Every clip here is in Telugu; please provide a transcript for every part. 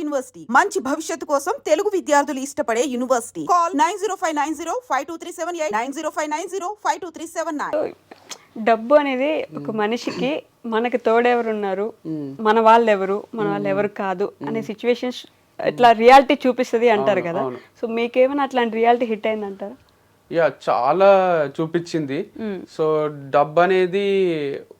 యూనివర్సిటీ మంచి భవిష్యత్తు కోసం తెలుగు విద్యార్థులు ఇష్టపడే యూనివర్సిటీ. కాల్ 9059052378 9059052379. డబ్బు అనేది ఒక మనిషికి మనకి తోడెవరున్నారు, మన వాళ్ళు ఎవరు కాదు అనే సిచ్యువేషన్స్ ఇట్లా రియాలిటీ చూపిస్తుంది అంటారు కదా. సో మీకేమైనా అట్లాంటి రియాలిటీ హిట్ అయింది అంటారా? యా, చాలా చూపించింది. సో డబ్బు అనేది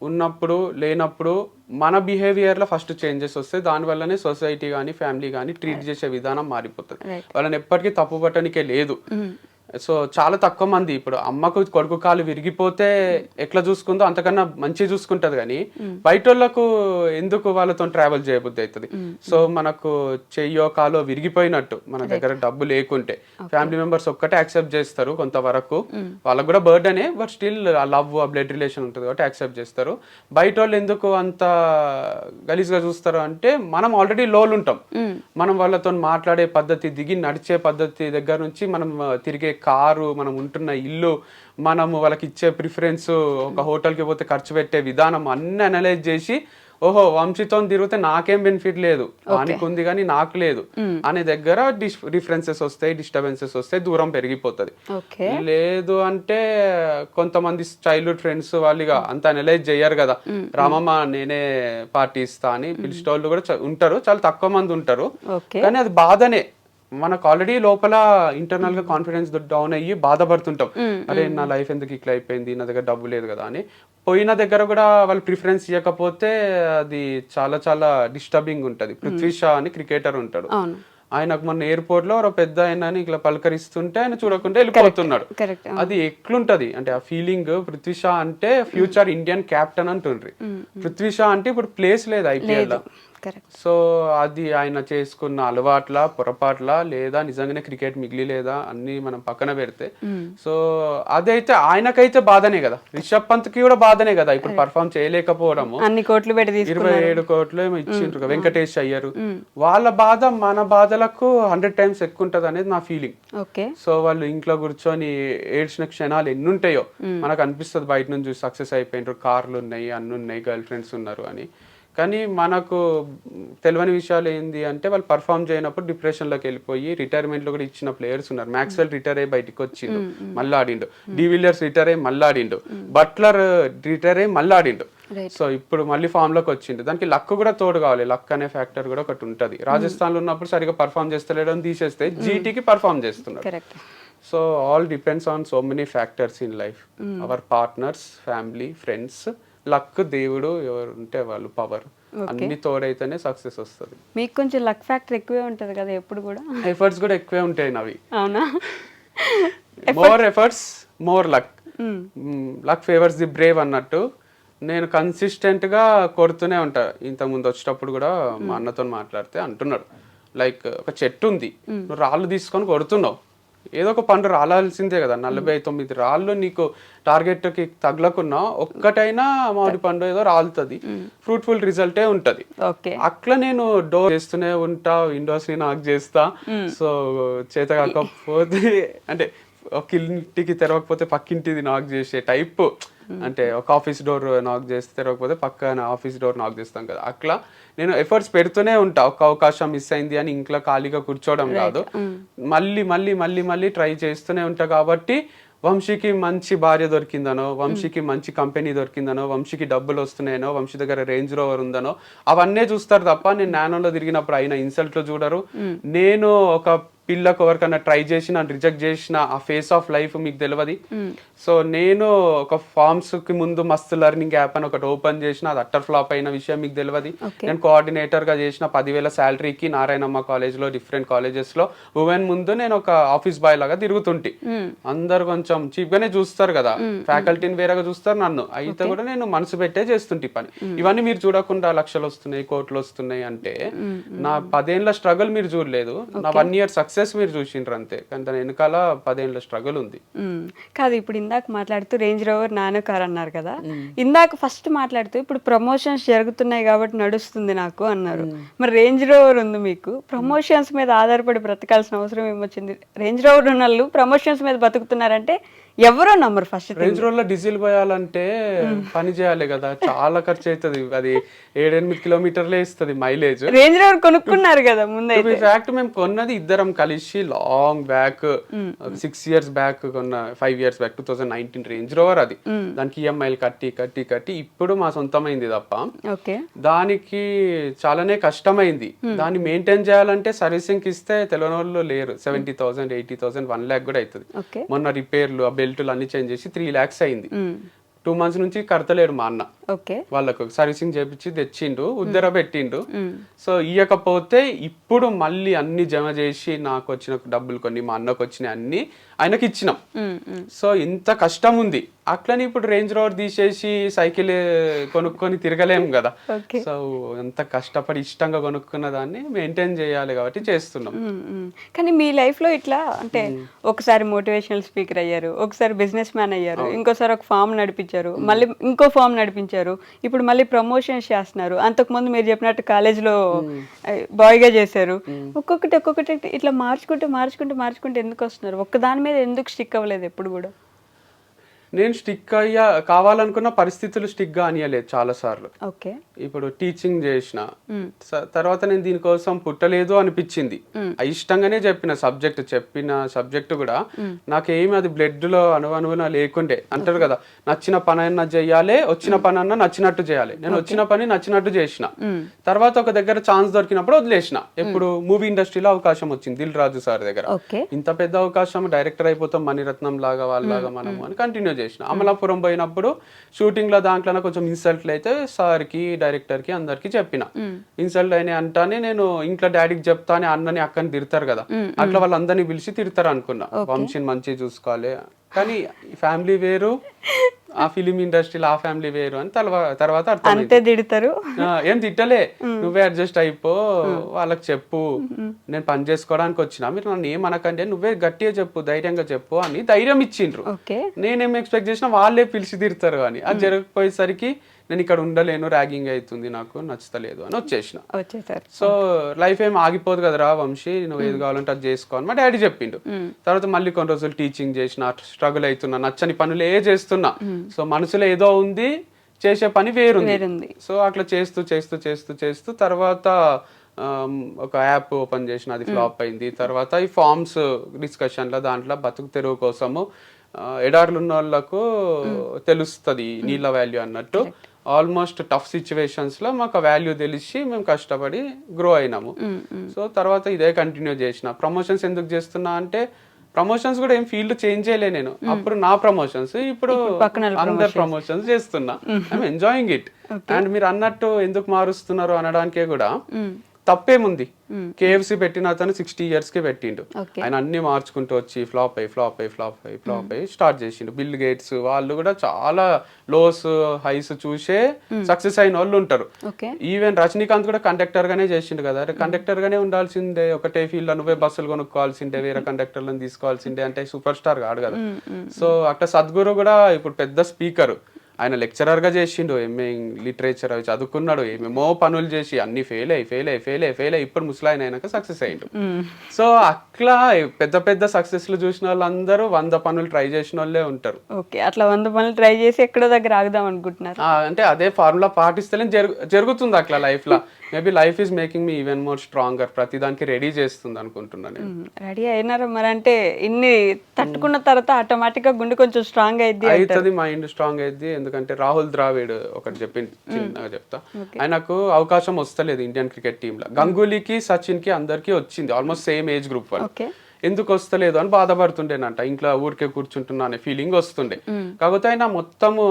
ఉన్నప్పుడు లేనప్పుడు మన బిహేవియర్లో ఫస్ట్ చేంజెస్ వస్తాయి. దానివల్లనే సొసైటీ కానీ ఫ్యామిలీ కానీ ట్రీట్ చేసే విధానం మారిపోతుంది. వాళ్ళని ఎప్పటికీ తప్పు పట్టడానికే లేదు. సో చాలా తక్కువ మంది ఇప్పుడు అమ్మకు కొడుకు కాలు విరిగిపోతే ఎట్లా చూసుకుందో అంతకన్నా మంచిగా చూసుకుంటది, కానీ బయట వాళ్ళకు ఎందుకు వాళ్ళతో ట్రావెల్ చేయబుద్ధి అవుతుంది. సో మనకు చెయ్యో కాలో విరిగిపోయినట్టు మన దగ్గర డబ్బు లేకుంటే ఫ్యామిలీ మెంబర్స్ ఒక్కటే యాక్సెప్ట్ చేస్తారు కొంతవరకు. వాళ్ళకు కూడా బర్డనే, but still love blood relation ఉంటుంది కాబట్టి యాక్సెప్ట్ చేస్తారు. బయట వాళ్ళు ఎందుకు అంత గలీజ్గా చూస్తారు అంటే మనం ఆల్రెడీ లోలు ఉంటాం. మనం వాళ్ళతో మాట్లాడే పద్ధతి, దిగి నడిచే పద్ధతి దగ్గర నుంచి మనం తిరిగే కారు, మనం ఉంటున్న ఇల్లు, మనము వాళ్ళకి ఇచ్చే ప్రిఫరెన్స్, ఒక హోటల్కి పోతే ఖర్చు పెట్టే విధానం అన్ని అనలైజ్ చేసి ఓహో వంశీతో తిరిగితే నాకేం బెనిఫిట్ లేదు, వానికి ఉంది కానీ నాకు లేదు అనే దగ్గర డిఫరెన్సెస్ వస్తాయి, డిస్టర్బెన్సెస్ వస్తాయి, దూరం పెరిగిపోతుంది. లేదు అంటే కొంతమంది చైల్డ్హుడ్ ఫ్రెండ్స్ వాళ్ళు అంత అనలైజ్ చేయరు కదా, రామమ్మ నేనే పార్టీ ఇస్తా అని పిలిచేటోళ్ళు కూడా ఉంటారు, చాలా తక్కువ మంది ఉంటారు. కానీ అది బాధనే, మనకు ఆల్రెడీ లోపల ఇంటర్నల్ గా కాన్ఫిడెన్స్ డౌన్ అయ్యి బాధపడుతుంటాం. అరే నా లైఫ్ ఎందుకు ఇట్లా అయిపోయింది, నా దగ్గర డబ్బు లేదు కదా అని. పోయిన దగ్గర కూడా వాళ్ళు ప్రిఫరెన్స్ ఇవ్వకపోతే అది చాలా చాలా డిస్టర్బింగ్ ఉంటది. పృథ్వీ షా అని క్రికెటర్ ఉంటాడు, ఆయనకు మొన్న ఎయిర్పోర్ట్ లో ఒక పెద్ద ఆయన ఇట్లా పలకరిస్తుంటే ఆయన చూడకుండా వెళ్ళిపోతున్నాడు. అది ఎట్లుంటది అంటే ఆ ఫీలింగ్. పృథ్వీ షా అంటే ఫ్యూచర్ ఇండియన్ కెప్టెన్ అంటుండ్రి, పృథ్వీ షా అంటే ఇప్పుడు ప్లేస్ లేదు ఐపీఎల్ లో. సో అది ఆయన చేసుకున్న అలవాట్ల పొరపాట్ల లేదా నిజంగానే క్రికెట్ మిగిలి లేదా అన్ని మనం పక్కన పెడితే, సో అదైతే ఆయనకైతే బాధనే కదా, రిషబ్ పంత్ కి కూడా బాధనే కదా ఇప్పుడు పర్ఫామ్ చేయలేకపోవడము. అన్ని కోట్లు పెట్టి 27 కోట్లు ఏమో ఇచ్చిండ్రు వెంకటేష్ అయ్యారు. వాళ్ళ బాధ మన బాధలకు 100 times ఎక్కువ ఉంటది అనేది నా ఫీలింగ్. సో వాళ్ళు ఇంట్లో కూర్చొని ఏడ్చిన క్షణాలు ఎన్ని ఉంటాయో మనకు అనిపిస్తుంది బయట నుంచి సక్సెస్ అయిపోయినారు, కార్లు ఉన్నాయి, అన్ని ఉన్నాయి, గర్ల్ ఫ్రెండ్స్ ఉన్నారు అని. కానీ మనకు తెలియని విషయాలు ఏంది అంటే వాళ్ళు పర్ఫామ్ చేయనప్పుడు డిప్రెషన్లోకి వెళ్ళిపోయి రిటైర్మెంట్లో కూడా ఇచ్చిన ప్లేయర్స్ ఉన్నారు. మ్యాక్స్వెల్ రిటైర్ అయ్యి బయటకు వచ్చిండు, మళ్ళీ ఆడిండు. డివిలియర్స్ రిటైర్ అయ్యి మళ్ళీ ఆడిండు. బట్లర్ రిటైర్ అయ్యి మళ్ళీ ఆడిండు. సో ఇప్పుడు మళ్ళీ ఫామ్ లోకి వచ్చిండు. దానికి లక్ కూడా తోడు కావాలి, లక్ అనే ఫ్యాక్టర్ కూడా ఒకటి ఉంటుంది. రాజస్థాన్ లో ఉన్నప్పుడు సరిగా పర్ఫామ్ చేస్తలేడని తీసేస్తే జీటీకి పర్ఫామ్ చేస్తున్నాడు. So all depends on so many factors in life, our partners, family, friends, luck, దేవుడు ఎవరు ఉంటే వాళ్ళు, పవర్, అన్ని తోడైతేనే సక్సెస్ వస్తుంది. మీకు కొంచెం లక్ ఫ్యాక్టర్ ఎక్కువే ఉంటది కదా ఎప్పుడు కూడా. ఎఫర్ట్స్ కూడా ఎక్కువే ఉంటాయి నవి. అవునా? More efforts more luck, luck favours the Brave అన్నట్టు. నేను కన్సిస్టెంట్ గా కొడుతూనే ఉంటా. ఇంతకుముందు వచ్చేటప్పుడు కూడా మా అన్నతో మాట్లాడితే అంటున్నాడు, లైక్ ఒక చెట్టు ఉంది, నువ్వు రాళ్ళు తీసుకొని కొడుతున్నావు, ఏదో ఒక పండు రాలాల్సిందే కదా. 49 రాళ్ళు నీకు టార్గెట్ కి తగలకున్నా ఒక్కటైనా మామిడి పండు ఏదో రాలుతుంది, ఫ్రూట్ఫుల్ రిజల్టే ఉంటది. అట్లా నేను డోర్ చేస్తూనే ఉంటా, విండోస్ ని నాక్ చేస్తా. సో చేత కాకపోతే అంటే ఒక ఇంటికి తెరవకపోతే పక్కింటిది నాక్ చేసే టైప్, అంటే ఒక ఆఫీస్ డోర్ నాక్ చేస్తే తెరవకపోతే పక్కన ఆఫీస్ డోర్ నాక్ చేస్తాం కదా. అట్లా నేను ఎఫర్ట్స్ పెడుతూనే ఉంటా. ఒక అవకాశం మిస్ అయింది అని ఇంట్లో ఖాళీగా కూర్చోవడం కాదు, మళ్ళీ మళ్ళీ మళ్ళీ మళ్ళీ ట్రై చేస్తూనే ఉంటా. కాబట్టి వంశీకి మంచి భార్య దొరికిందనో, వంశీకి మంచి కంపెనీ దొరికిందనో, వంశీకి డబ్బులు వస్తున్నాయనో, వంశీ దగ్గర రేంజ్ రోవర్ ఉందనో అవన్నీ చూస్తారు తప్ప నేను నానోలో తిరిగినప్పుడు అయిన ఇన్సల్ట్లు చూడరు. నేను ఒక పిల్లకు ఎవరికన్నా ట్రై చేసి నన్ను రిజెక్ట్ చేసిన ఆ ఫేస్ ఆఫ్ లైఫ్ మీకు తెలియదు. సో నేను ఒక ఫార్మ్స్ కి ముందు మస్తు లెర్నింగ్ యాప్ అని ఒకటి ఓపెన్ చేసిన, అది అట్టర్ ఫ్లాప్ అయిన విషయం మీకు తెలియదు. నేను కోఆర్డినేటర్ గా చేసిన 10,000 శాలరీకి నారాయణమ్మ కాలేజ్ లో, డిఫరెంట్ కాలేజెస్ లో ఉమెన్ ముందు నేను ఒక ఆఫీస్ బాయ్ లాగా తిరుగుతుంటి. అందరు కొంచెం చీప్ గానే చూస్తారు కదా, ఫ్యాకల్టీని వేరేగా చూస్తారు నన్ను. అయితే కూడా నేను మనసు పెట్టే చేస్తుంటే పని. ఇవన్నీ మీరు చూడకుండా లక్షలు వస్తున్నాయి, కోట్లు వస్తున్నాయి అంటే నా 10 ఏళ్ల స్ట్రగుల్ మీరు చూడలేదు, నా 1 year సక్సెస్ సక్సెస్ మీరు చూసిండ్రు అంతే, కానీ దాని వెనకాల 10 ఏళ్ళ స్ట్రగుల్ ఉంది. కాదు, ఇప్పుడు ఇందాక మాట్లాడుతూ రేంజ్ రోవర్ నానో కార్ అన్నారు కదా, ఇందాక ఫస్ట్ మాట్లాడుతూ ఇప్పుడు ప్రమోషన్స్ జరుగుతున్నాయి కాబట్టి నడుస్తుంది నాకు అన్నారు. మరి రేంజ్ రోవర్ ఉంది మీకు, ప్రమోషన్స్ మీద ఆధారపడి బ్రతకాల్సిన అవసరం ఏమొచ్చింది? రేంజ్ రోవర్ ఉన్న వాళ్ళు ప్రమోషన్స్ మీద బతుకుతున్నారంటే ఎవరో నమ్మరు. ఫస్ట్ రేంజ్ రోడ్ లో డీజిల్ పోయాలంటే పని చేయాలి కదా, చాలా ఖర్చు అవుతుంది. అది 7-8 కిలోమీటర్లే ఇస్తుంది మైలేజ్. రేంజ్ రోవర్ కొనుక్కున్నారు కదా ముందైతే. ఫ్యాక్ట్ మేము కొన్నది ఇద్దరం కలిసి లాంగ్ బ్యాక్ 6 years బ్యాక్ కొన్న, 5 years బ్యాక్ 2019 రేంజ్ రోవర్. అది దానికి ఈఎంఐలు కట్టి కట్టి కట్టి ఇప్పుడు మా సొంతమైంది తప్ప దానికి చాలానే కష్టమైంది. దాన్ని మెయింటైన్ చేయాలంటే సర్వీసింగ్ ఇస్తే తెలియని వాళ్ళు లేరు. 70,000 80,000 1 lakh కూడా అవుతుంది. మొన్న రిపేర్లు బెల్టులు అన్ని చేంజ్ చేసి 3 lakhs అయింది. 2 months నుంచి కడతలేడు మా అన్న. వాళ్ళకు సర్వీసింగ్ చేపించి తెచ్చిండు, ఉద్దర పెట్టిండు. సో ఇయ్యకపోతే ఇప్పుడు మళ్ళీ అన్ని జమ చేసి నాకు వచ్చిన డబ్బులు కొన్ని, మా అన్నకు వచ్చిన అన్ని ఆయనకి ఇచ్చినాం. సో ఇంత కష్టం ఉంది. అట్లని ఇప్పుడు రేంజ్ రోవర్ తీసేసి సైకిల్ కొనుక్కొని తిరగలేము కదా. సో ఎంత కష్టపడి ఇష్టంగా కొనుక్కున్న దాన్ని మెయింటైన్ చేయాలి కాబట్టి చేస్తున్నాం. కానీ మీ లైఫ్ లో ఇట్లా అంటే ఒకసారి మోటివేషనల్ స్పీకర్ అయ్యారు, ఒకసారి బిజినెస్ మ్యాన్ అయ్యారు, ఇంకోసారి ఒక ఫామ్ నడిపించారు, మళ్ళీ ఇంకో ఫామ్ నడిపించారు, ఇప్పుడు మళ్ళీ ప్రమోషన్స్ చేస్తున్నారు. అంతకుముందు మీరు చెప్పినట్టు కాలేజ్ లో బాయ్ గా చేశారు. ఒక్కొక్కటి ఇట్లా మార్చుకుంటూ ఎందుకు వస్తున్నారు? ఒక్క దాని మీద ఎందుకు స్టిక్ అవ్వలేదు ఎప్పుడు కూడా? నేను స్టిక్ కావాలనుకున్న పరిస్థితులు స్టిక్ గా అనియలేదు చాలా సార్లు. ఇప్పుడు టీచింగ్ చేసిన తర్వాత నేను దీనికోసం పుట్టలేదు అనిపించింది. ఇష్టంగానే చెప్పిన సబ్జెక్ట్ కూడా నాకేమి అది బ్లడ్ లో అనువనువున లేకుండే. అంటారు కదా, నచ్చిన పని అన్నా చెయ్యాలి, వచ్చిన పని అన్నా నచ్చినట్టు చేయాలి. నేను వచ్చిన పని నచ్చినట్టు చేసిన. తర్వాత ఒక దగ్గర ఛాన్స్ దొరికినప్పుడు వదిలేసిన. ఎప్పుడు మూవీ ఇండస్ట్రీలో అవకాశం వచ్చింది దిల్ రాజు సార్ దగ్గర. ఇంత పెద్ద అవకాశం, డైరెక్టర్ అయిపోతాం మణిరత్నం లాగా వాళ్ళలాగా మనము అని కంటిన్యూ చేసిన. అమలాపురం పోయినప్పుడు షూటింగ్ లో దాంట్లో కొంచెం ఇన్సల్ట్లు అయితే సార్ కి, డైరెక్టర్ కి, అందరికి చెప్పిన. ఇన్సల్ట్ అయినాయి అంటానే నేను ఇంట్లో డాడీకి చెప్తానే అన్నని అక్కని తిడతారు కదా, అట్లా వాళ్ళందరినీ పిలిచి తిడతారు అనుకున్నా. వంశీని మంచిగా చూసుకోవాలి, కానీ ఫ్యామిలీ వేరు, ఆ ఫిలిం ఇండస్ట్రీలో ఆ ఫ్యామిలీ వేరు అని తర్వాత అంతే తిడతారు. ఏం తిట్టలే, నువ్వే అడ్జస్ట్ అయిపో, వాళ్ళకి చెప్పు నేను పని చేసుకోవడానికి వచ్చినా, మీరు నన్ను ఏమనకండి, నువ్వే గట్టిగా చెప్పు, ధైర్యంగా చెప్పు అని ధైర్యం ఇచ్చిండ్రు. నేనేం ఎక్స్పెక్ట్ చేసినా వాళ్ళే పిలిచి తిడతారు అని. అది జరగకపోయేసరికి నేను ఇక్కడ ఉండలేను, ర్యాగింగ్ అవుతుంది, నాకు నచ్చతలేదు అని వచ్చేసిన. సో లైఫ్ ఏం ఆగిపోదు కదరా వంశీ, నువ్వు ఏది కావాలంటే అది చేసుకో అని మా డాడీ చెప్పిండు. తర్వాత మళ్ళీ కొన్ని రోజులు టీచింగ్ చేసిన, స్ట్రగుల్ అవుతున్నా, నచ్చని పనులే చేస్తున్నా. సో మనసులో ఏదో ఉంది, చేసే పని వేరుంది. సో అట్లా చేస్తూ తర్వాత ఒక యాప్ ఓపెన్ చేసిన, అది ఫ్లాప్ అయింది. తర్వాత ఈ ఫార్మ్స్ డిస్కషన్లో దాంట్లో బతుకు తెరువు కోసము ఎడార్లు ఉన్న వాళ్ళకు తెలుస్తుంది నీళ్ళ వాల్యూ అన్నట్టు. ఆల్మోస్ట్ టఫ్ సిచ్యువేషన్స్ లో మాకు వాల్యూ తెలిసి మేము కష్టపడి గ్రో అయినాము. సో తర్వాత ఇదే కంటిన్యూ చేసిన. ప్రమోషన్స్ ఎందుకు చేస్తున్నా అంటే, ప్రమోషన్స్ కూడా ఏం ఫీల్డ్ చేంజ్ చేయలే నేను. అప్పుడు నా ప్రమోషన్స్, ఇప్పుడు అందరు ప్రమోషన్స్ చేస్తున్నా. I'm enjoying it. అండ్ మీరు అన్నట్టు ఎందుకు మారుస్తున్నారు అనడానికే కూడా తప్పేముంది. KFC పెట్టిన అతను 60 years కి పెట్టిండు. ఆయన అన్ని మార్చుకుంటూ వచ్చి ఫ్లాప్ అయ్యి స్టార్ట్ చేసిండు. బిల్ గేట్స్ వాళ్ళు కూడా చాలా లోస్ హైస్ చూసే సక్సెస్ అయిన వాళ్ళు ఉంటారు. ఈవెన్ రజనీకాంత్ కూడా కండక్టర్ గానే చేసిండు కదా. కండక్టర్ గానే ఉండాల్సిందే, ఒకటే ఫీల్డ్ లో నువ్వే బస్సులు కొనుక్కోవాల్సిందే, వేరే కండక్టర్లను తీసుకోవాల్సిందే అంటే సూపర్ స్టార్ కాదు కదా. సో అట్లా సద్గురు కూడా ఇప్పుడు పెద్ద స్పీకర్, ఆయన లెక్చరర్ గా చేసిండు, ఎంఏ లిటరేచర్ అవి చదువుకున్నాడు, ఏమేమో పనులు చేసి అన్ని ఫెయిల్ అయ్యి ఇప్పుడు ముసలాయన అయినాక సక్సెస్ అయ్యిండు. సో అట్లా పెద్ద సక్సెస్లు చూసిన వాళ్ళందరూ 100 పనులు ట్రై చేసిన వాళ్ళే ఉంటారు. అట్లా 100 పనులు ట్రై చేసి ఎక్కడో దగ్గర ఆగుదాం అనుకుంటున్నారు. అంటే అదే ఫార్ములా పాటిస్తేనే జరుగుతుంది అట్లా లైఫ్ లో. Maybe life is making me even more stronger. ప్రతి దానికి రెడీ చేస్తుంది అనుకుంటున్నాను. రెడీ అయినారా మరి? అంటే ఇన్ని తట్టుకున్న తర్వాత ఆటోమేటిక్ గా గుండె కొంచెం స్ట్రాంగ్ అవుతుంది, మైండ్ స్ట్రాంగ్ అయింది. ఎందుకంటే రాహుల్ ద్రావిడ్ ఒకటి చిన్నగా చెప్తా, ఆయనకు అవకాశం వస్తలేదు ఇండియన్ క్రికెట్ టీమ్ లో. గంగూలీకి, సచిన్ కి అందరికి వచ్చింది, ఆల్మోస్ట్ సేమ్ ఏజ్ గ్రూప్ వాళ్ళు. ఎందుకు వస్తలేదు అని బాధపడుతుండేనంట, ఇంట్లో ఊరికే కూర్చుంటున్నా అనే ఫీలింగ్ వస్తుండే. కాకపోతే ఆయన మొత్తము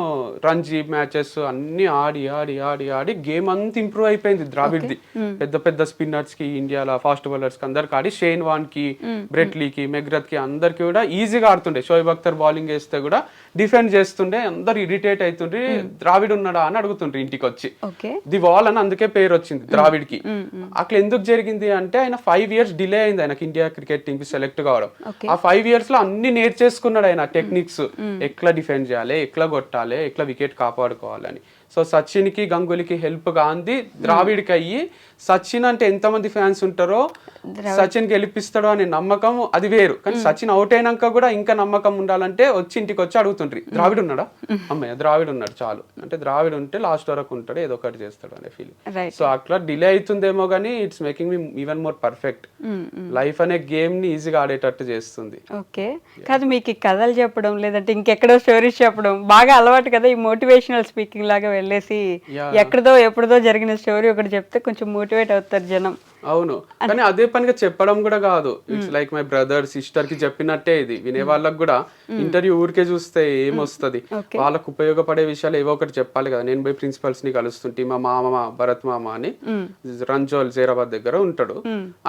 రంజీ మ్యాచెస్ అన్ని ఆడి ఆడి ఆడి ఆడి గేమ్ అంతా ఇంప్రూవ్ అయిపోయింది ద్రావిడ్ది. పెద్ద పెద్ద స్పిన్నర్స్ కి, ఇండియాలో ఫాస్ట్ బౌలర్స్ కి అందరికి ఆడి, షేన్ వాన్ కి, బ్రెట్లీకి, మెగ్రత్ కి అందరికి కూడా ఈజీగా ఆడుతుండే. షోయబ్ అఖ్తర్ బౌలింగ్ వేస్తే కూడా డిఫెండ్ చేస్తుండే, అందరు ఇరిటేట్ అవుతుండ్రి, ద్రావిడ్ ఉన్నాడా అని అడుగుతుండ్రి ఇంటికి వచ్చి. ది వాల్ అని అందుకే పేరు వచ్చింది ద్రావిడ్ కి. అట్లా ఎందుకు జరిగింది అంటే ఆయన 5 years డిలే అయింది ఆయనకి ఇండియా క్రికెట్ టీమ్ కి సెలెక్ట్ కావడం. ఆ 5 years లో అన్ని నేర్చేసుకున్నాడు ఆయన టెక్నిక్స్, ఎట్లా డిఫెండ్ చేయాలి, ఎట్లా కొట్టాలి, ఎట్లా వికెట్ కాపాడుకోవాలని. సో సచిన్ కి, గంగూలీకి హెల్ప్ గాంధీ ద్రావిడ్కి అయ్యి, సచిన్ అంటే ఎంతమంది ఫ్యాన్స్ ఉంటారో సచిన్ గెలిపిస్తాడో అనే నమ్మకం అది వేరు. కానీ సచిన్ అవుట్ అయినాక కూడా ఇంకా నమ్మకం ఉండాలంటే వచ్చి ఇంటికి వచ్చి అడుగుతుండ్రి, ద్రావిడ్ ఉన్నాడా, అమ్మయ్య ద్రావిడ్ ఉన్నాడు చాలు, అంటే ద్రావిడ్ ఉంటే లాస్ట్ వరకు ఉంటాడు, ఏదో ఒకటి చేస్తాడు అనే ఫీలింగ్. సో అట్లా డిలే అవుతుందేమో కానీ it's making me even more perfect. Life అనే గేమ్ ని ఈజీగా ఆడేటట్టు చేస్తుంది. ఓకే, కాదు మీకు ఈ కథలు చెప్పడం లేదంటే ఇంకెక్కడో స్టోరీస్ చెప్పడం బాగా అలవాటు కదా, ఈ మోటివేషనల్ స్పీకింగ్ లాగా వెళ్ళేసి ఎక్కడదో ఎప్పుడుదో జరిగిన స్టోరీ ఒకటి చెప్తే కొంచెం మోటివేట్ అవుతారు జనం. అవును, కానీ అదే పనిగా చెప్పడం కూడా కాదు, it's like my brother sister కి చెప్పినట్టే ఇది. వినే వాళ్ళకి కూడా ఇంటర్వ్యూ ఊరికే చూస్తే ఏమొస్తుంది, వాళ్ళకు ఉపయోగపడే విషయాలు ఏవో ఒకటి చెప్పాలి కదా. నేను పోయి ప్రిన్సిపల్స్ ని కలుస్తుంటే, మా మామ భరత్ మామ అని రంజోల్ జైరాబాద్ దగ్గర ఉంటాడు,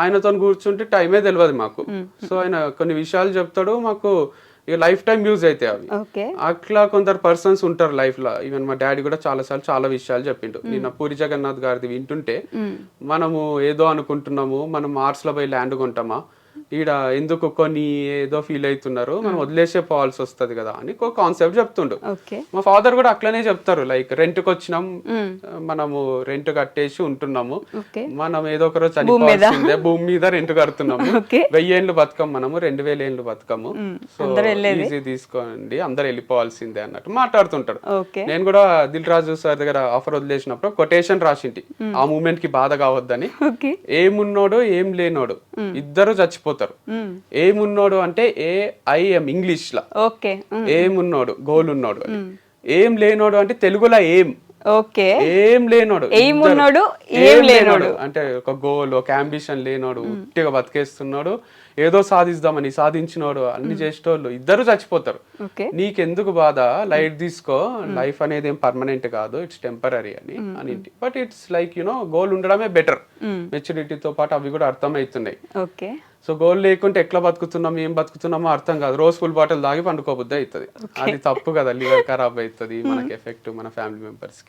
ఆయనతో కూర్చుంటే టైమే తెలియదు మాకు. సో ఆయన కొన్ని విషయాలు చెప్తాడు, మాకు ఇక లైఫ్ టైం యూజ్ అవుతాయి అవి. అట్లా కొందరు పర్సన్స్ ఉంటారు లైఫ్ లో. ఈవెన్ మా డాడీ కూడా చాలా విషయాలు చెప్పిండు. నిన్న పూరి జగన్నాథ్ గారిది వింటుంటే, మనము ఏదో అనుకుంటున్నాము, మనం మార్స్ లో పోయి ల్యాండ్ కొంటామా, ఈడ ఎందుకు కొన్ని ఏదో ఫీల్ అవుతున్నారు, మనం వదిలేసే పోవాల్సి వస్తుంది కదా అని ఒక కాన్సెప్ట్ చెప్తుండు. మా ఫాదర్ కూడా అట్లనే చెప్తారు, లైక్ రెంట్ కి వచ్చినాం, మనము రెంట్ కట్టేసి ఉంటున్నాము, మనం ఏదో ఒక రోజు చనిపోవాల్సిందే, భూమి మీద రెంట్ కడుతున్నాము, 1000 ఏళ్ళు బతకం, మనము 2000 ఏళ్ళు బతకము, సో ఈజీ తీసుకోండి, అందరు వెళ్ళిపోవాల్సిందే అన్నట్టు మాట్లాడుతుంటారు. నేను కూడా దిల్ రాజు సార్ దగ్గర ఆఫర్ వదిలేసినప్పుడు కొటేషన్ రాసింటి, ఆ మూమెంట్ కి బాధ కావద్దని. ఏమున్నోడు ఏం లేనోడు ఇద్దరు చచ్చిపోతారు. ఏమున్నోడు అంటే AIM ఇంగ్లీష్ లా, ఏమున్నోడు గోల్ ఉన్నోడు, ఏం లేనోడు అంటే తెలుగులో ఏం లేనోడు, ఏం లేనోడు అంటే ఒక గోల్, ఒక అంబిషన్ లేనోడు, ఉట్టిగా బతికేస్తున్నాడు, ఏదో సాధిద్దామని సాధించినోడు, అన్ని చేసేటోళ్ళు ఇద్దరు చచ్చిపోతారు. నీకెందుకు బాధ, లైట్ తీసుకో, లైఫ్ అనేది ఏం పర్మనెంట్ కాదు, ఇట్స్ టెంపరీ అని. బట్ ఇట్స్ లైక్ గోల్ ఉండడమే బెటర్. మెచ్యూరిటీతో పాటు అవి కూడా అర్థమవుతున్నాయి. సో గోల్ లేకుంటే ఎట్లా బతుకుతున్నాం, ఏం బతుకుతున్నామో అర్థం కాదు. రోజు ఫుల్ బాటిల్ తాగి పండుకోబుద్ది అవుతుంది, అది తప్పు కదా, లివర్ ఖరాబ్ అవుతుంది, మనకి ఎఫెక్ట్ మన ఫ్యామిలీ మెంబర్స్ కి.